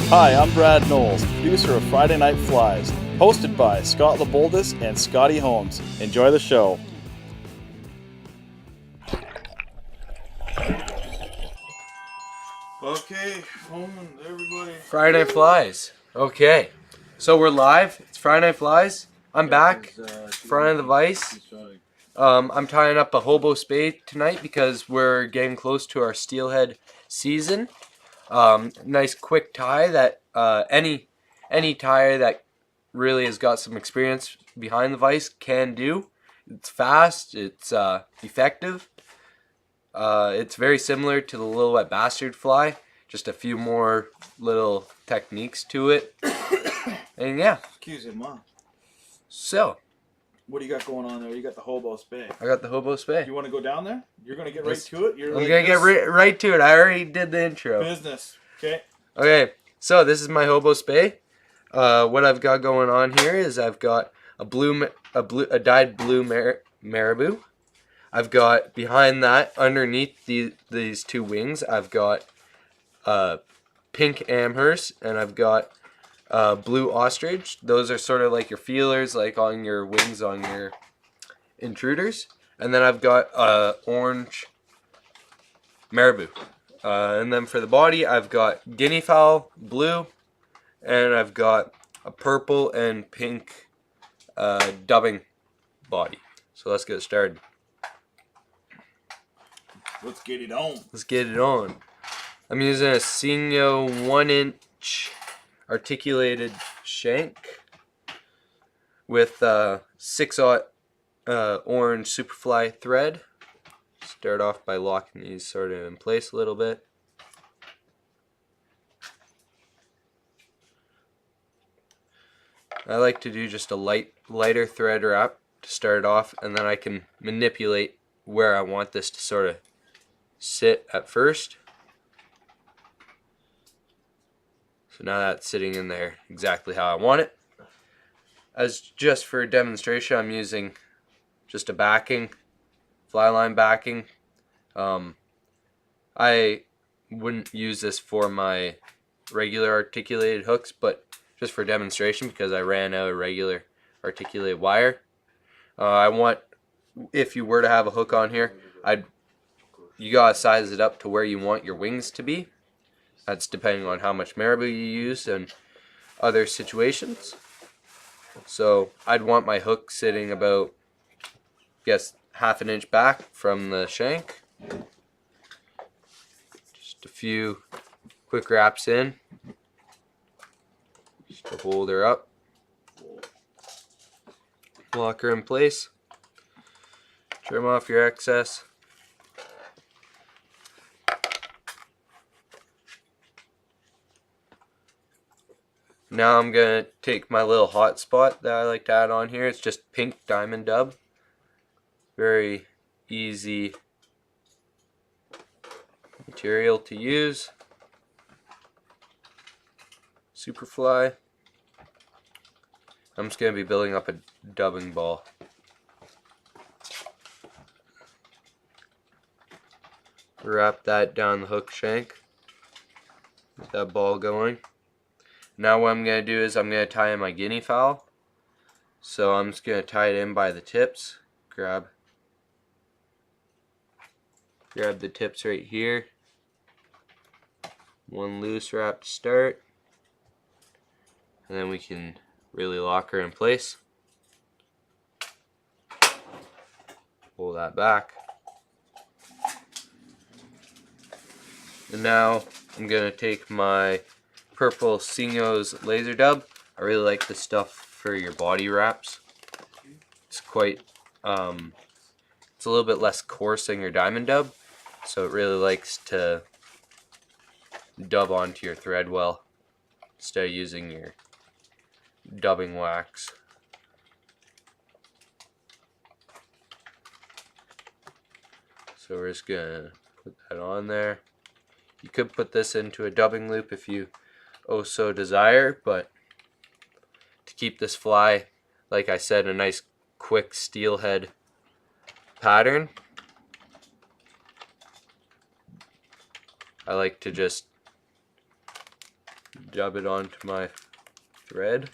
Hi, I'm Brad Knowles, producer of Friday Night Flies, hosted by Scott LeBoldus and Scotty Holmes. Enjoy the show. Okay, everybody. Friday Night Flies. Okay, so we're live. It's Friday Night Flies. I'm back. Front of the vise. I'm tying up a Hobo Spey tonight because we're getting close to our Steelhead season. Nice quick tie that any tire that really has got some experience behind the vise can do. It's fast. It's effective. It's very similar to the Little Wet Bastard fly. Just a few more little techniques to it. And yeah. Excuse me, Mom. So. What do you got going on there? You got the Hobo Spey. I got the Hobo Spey. You want to go down there? You're going to get right to it? I'm going to get right to it. I already did the intro. Business. Okay. Okay. So this is my Hobo Spey. What I've got going on here is I've got a dyed blue marabou. I've got behind that, underneath these two wings, I've got pink Amherst, and I've got blue ostrich. Those are sort of like your feelers, like on your wings on your intruders. And then I've got orange marabou. And then for the body, I've got guinea fowl, blue, and I've got a purple and pink dubbing body. So let's get started. Let's get it on. Let's get it on. I'm using a Signo 1-inch articulated shank with 6/0 orange Superfly thread. Start off by locking these sort of in place a little bit. I like to do just a lighter thread wrap to start off, and then I can manipulate where I want this to sort of sit at first. So now that's sitting in there exactly how I want it. As just for a demonstration, I'm using just a backing, fly line backing. I wouldn't use this for my regular articulated hooks, but just for demonstration because I ran out of regular articulated wire. I want, if you were to have a hook on here, you gotta size it up to where you want your wings to be. That's depending on how much marabou you use and other situations. So I'd want my hook sitting about, I guess, 1/2 inch back from the shank. Just a few quick wraps in, just to hold her up. Lock her in place. Trim off your excess. Now I'm going to take my little hot spot that I like to add on here. It's just pink diamond dub. Very easy material to use. Superfly. I'm just going to be building up a dubbing ball. Wrap that down the hook shank. Get that ball going. Now what I'm going to do is I'm going to tie in my guinea fowl. So I'm just going to tie it in by the tips. Grab the tips right here. One loose wrap to start. And then we can really lock her in place. Pull that back. And now I'm going to take my purple Signo's laser dub. I really like this stuff for your body wraps. It's quite, it's a little bit less coarse than your diamond dub, so it really likes to dub onto your thread well instead of using your dubbing wax. So we're just gonna put that on there. You could put this into a dubbing loop if you so desire, but to keep this fly, like I said, a nice quick steelhead pattern, I like to just Dub it onto my thread.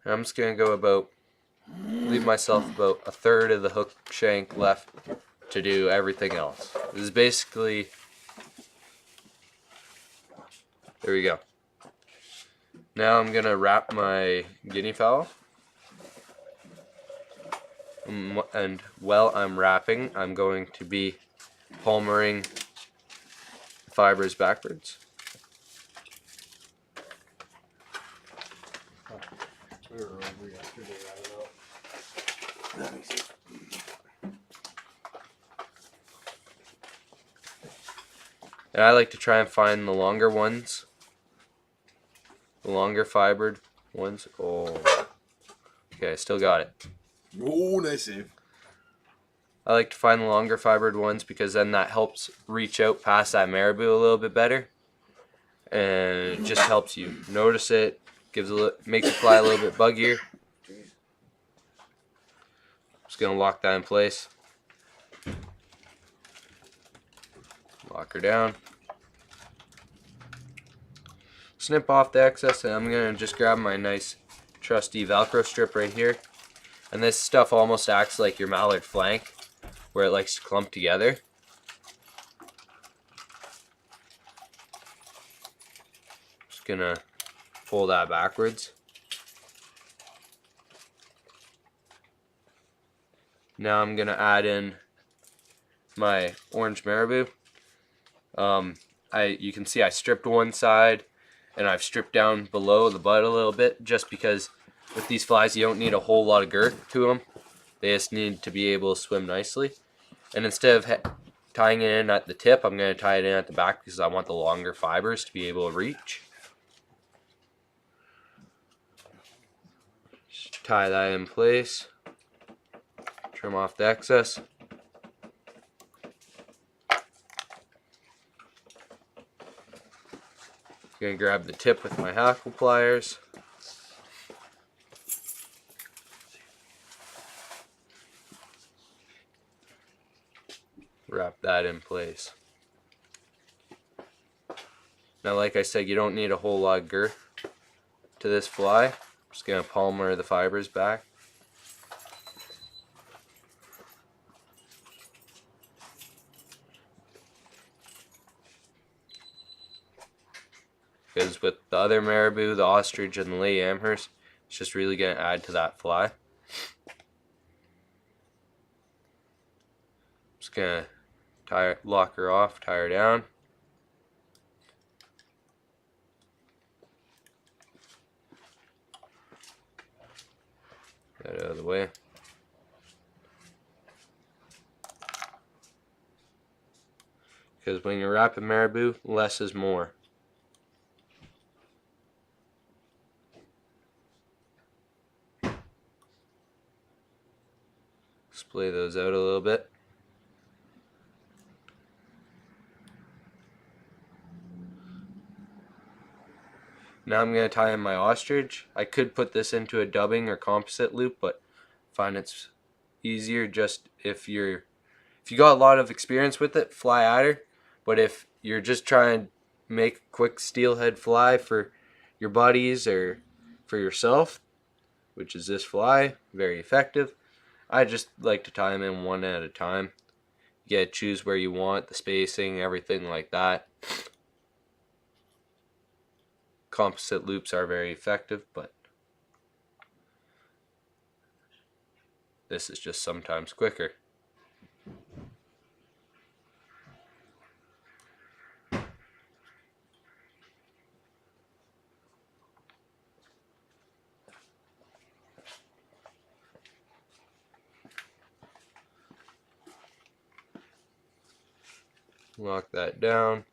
And I'm just going to go leave myself about a third of the hook shank left to do everything else. This is basically, there we go. Now I'm going to wrap my guinea fowl. And while I'm wrapping, I'm going to be palmering fibers backwards. We were over yesterday, I don't know. Let me see. And I like to try and find the longer ones. The longer fibered ones. Oh. Okay, I still got it. Oh, nice save. I like to find the longer fibered ones because then that helps reach out past that marabou a little bit better. And it just helps you notice it, makes it fly a little bit buggier. Just gonna lock that in place. Lock her down. Snip off the excess, and I'm gonna just grab my nice trusty Velcro strip right here. And this stuff almost acts like your mallard flank, where it likes to clump together. Just gonna pull that backwards. Now I'm gonna add in my orange marabou. You can see I stripped one side and I've stripped down below the butt a little bit, just because with these flies you don't need a whole lot of girth to them. They just need to be able to swim nicely. And instead of tying it in at the tip, I'm going to tie it in at the back because I want the longer fibers to be able to reach. Just tie that in place. Trim off the excess. Going to grab the tip with my hackle pliers. Wrap that in place. Now, like I said, you don't need a whole lot of girth to this fly. I'm just going to palmer the fibers back. Because with the other marabou, the ostrich, and the lady amherst, it's just really going to add to that fly. Just going to lock her off, tie her down. Get out of the way. Because when you're wrapping marabou, less is more. Splay those out a little bit. Now I'm going to tie in my ostrich. I could put this into a dubbing or composite loop, but I find it's easier just if you got a lot of experience with it, fly at her. But if you're just trying to make a quick steelhead fly for your buddies or for yourself, which is this fly, very effective, I just like to tie them in one at a time. You gotta choose where you want, the spacing, everything like that. Composite loops are very effective, but this is just sometimes quicker. Lock that down.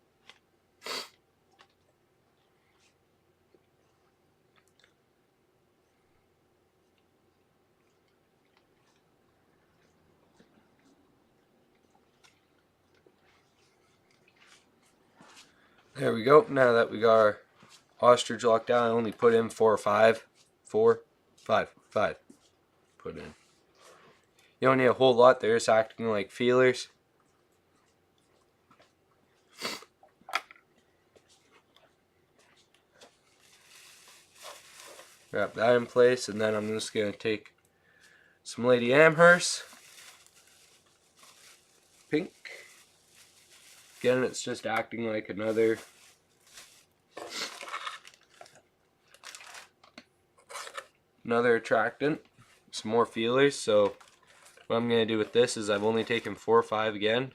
There we go. Now that we got our ostrich locked down, I only put in 4 or 5. 4, 5, 5. Put in. You don't need a whole lot. They're just acting like feelers. Wrap that in place, and then I'm just going to take some Lady Amherst pink. Again, it's just acting like another attractant. Some more feelers. So what I'm going to do with this is I've only taken 4 or 5 again.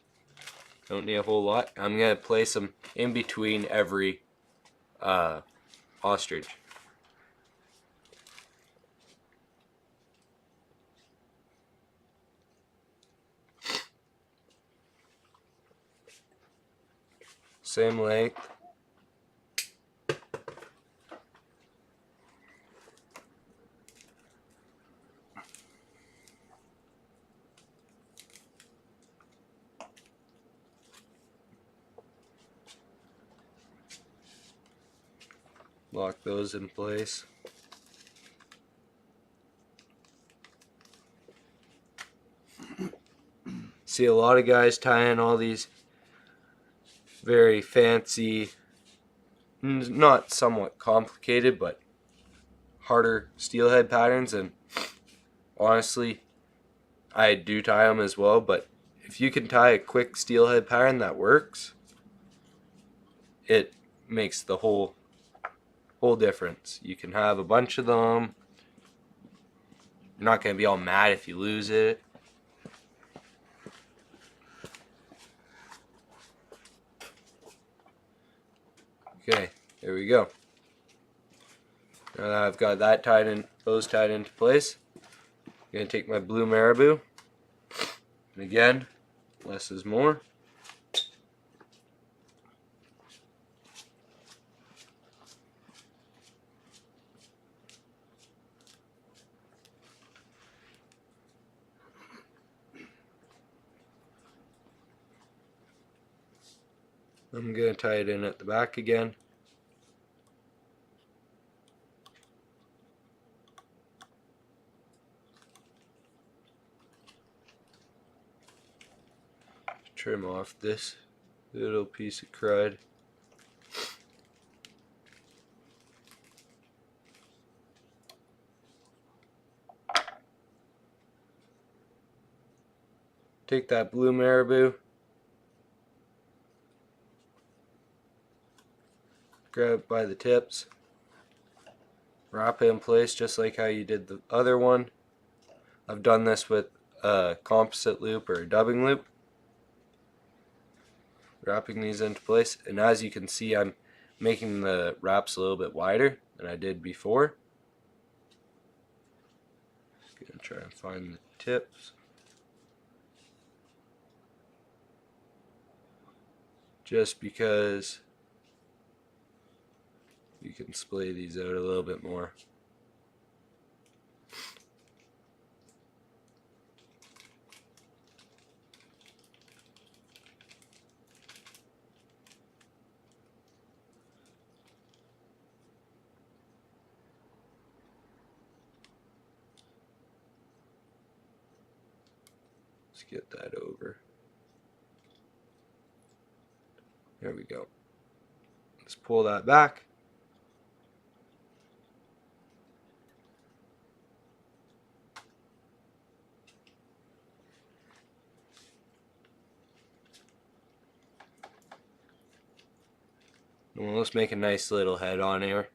Don't need a whole lot. I'm going to place them in between every ostrich. Same length. Lock those in place. See a lot of guys tying all these very fancy, not somewhat complicated, but harder steelhead patterns, and honestly, I do tie them as well, but if you can tie a quick steelhead pattern that works, it makes the whole difference. You can have a bunch of them. You're not going to be all mad if you lose it. Okay, there we go. Now that I've got that tied in, those tied into place, I'm going to take my blue marabou, and again, less is more. I'm going to tie it in at the back again. Trim off this little piece of crud. Take that blue marabou, grab it by the tips, wrap it in place just like how you did the other one. I've done this with a composite loop or a dubbing loop. Wrapping these into place, and as you can see, I'm making the wraps a little bit wider than I did before. Just gonna try and find the tips. Just because you can splay these out a little bit more. Let's get that over. There we go. Let's pull that back. Well, let's make a nice little head on here.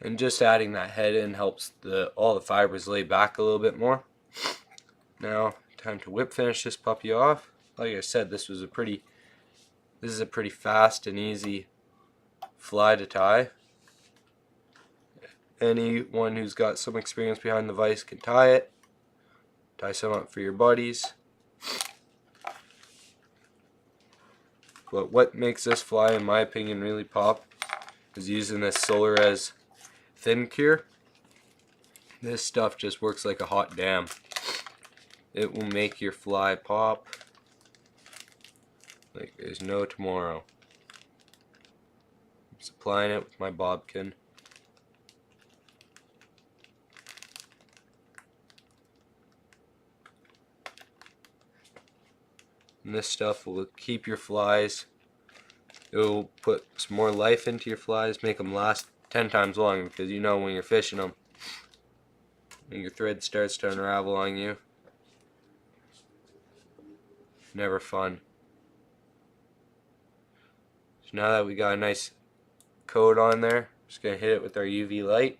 And just adding that head in helps all the fibers lay back a little bit more. Now, time to whip finish this puppy off. Like I said, this is a pretty fast and easy fly to tie. Anyone who's got some experience behind the vise can tie it. Tie some up for your buddies. But what makes this fly, in my opinion, really pop is using this Solarez thin cure. This stuff just works like a hot damn. It will make your fly pop like there's no tomorrow. I'm supplying it with my bobkin. And this stuff will keep your flies. It will put some more life into your flies, make them last 10 times longer, because you know when you're fishing them, when your thread starts to unravel on you, never fun. So now that we got a nice coat on there, just going to hit it with our UV light.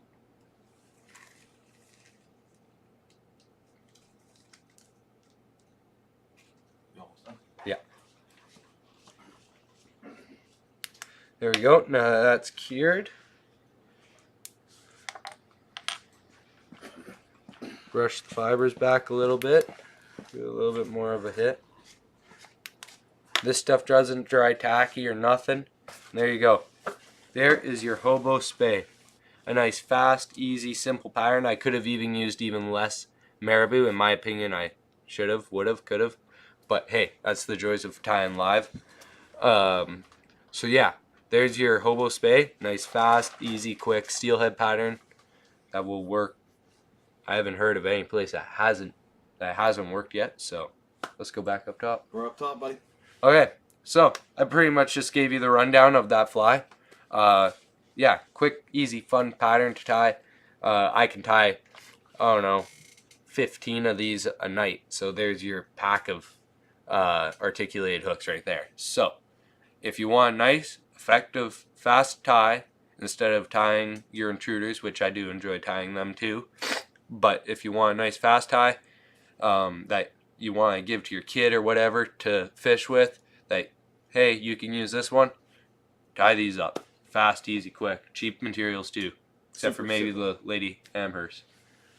Yeah. There we go. Now that that's cured, brush the fibers back a little bit, do a little bit more of a hit. This stuff doesn't dry tacky or nothing. There you go. There is your Hobo Spey. A nice, fast, easy, simple pattern. I could have even used even less marabou. In my opinion, I should have, would have, could have. But hey, that's the joys of tying live. So yeah, there's your Hobo Spey. Nice, fast, easy, quick steelhead pattern that will work. I haven't heard of any place that hasn't worked yet. So let's go back up top. We're up top, buddy. Okay, so I pretty much just gave you the rundown of that fly. Yeah, quick, easy, fun pattern to tie. I can tie, I don't know, 15 of these a night. So there's your pack of articulated hooks right there. So if you want a nice, effective, fast tie, instead of tying your intruders, which I do enjoy tying them too, but if you want a nice fast tie that you want to give to your kid or whatever to fish with, that, hey, you can use this one, tie these up. Fast, easy, quick. Cheap materials too. Except for maybe the Lady Amherst.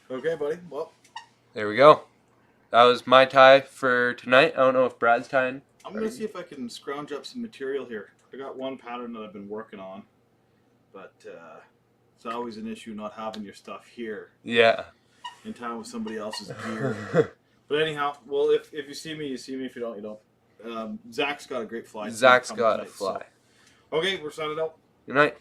Okay, buddy. Well, there we go. That was my tie for tonight. I don't know if Brad's tying. I'm going to see if I can scrounge up some material here. I got one pattern that I've been working on, but it's always an issue not having your stuff here. Yeah. In time with somebody else's gear. But anyhow, well, if you see me, you see me. If you don't, you don't. Zach's got a great fly. Zach's got a fly. So. Okay, we're signing out. Good night.